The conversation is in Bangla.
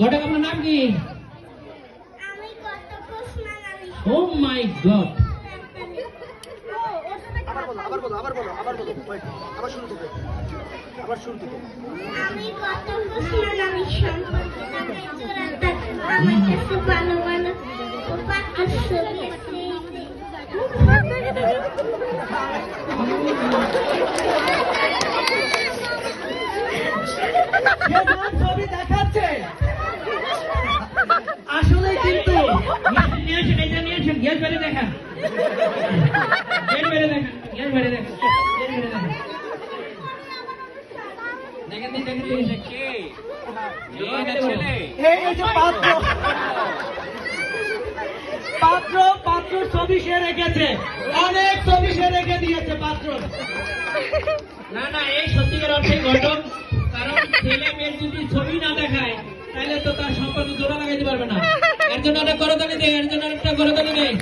ঘটক আপনার নাম কি? ও মাই গড, আমি কত খুশি আমি সম্পর্কে আমার কাছে ভালো ভালো পাত্র ছবি আছে। ছবি দেখাচ্ছে আসলে কিন্তু গ্যাস বেড়ে দেখা, গ্যাস বেড়ে দেখা, গ্যাস বেড়ে দেখা, গ্যাস বেড়ে দেখা। দেখেন দেখেন এই যে পাত্র পাত্র পাত্র ছবি সে রেখেছে, অনেক ছবি সে রেখে দিয়েছে পাত্র। না না, এই সত্যিকার অর্থে ঘটক, কারণ ছেলে মেয়ের যদি ছবি না দেখায় তাহলে তো তার সম্পর্ক জোড়া লাগাইতে পারবে না। এর জন্য একটা করতালি দেয়, এর জন্য একটা করতালি দেয়।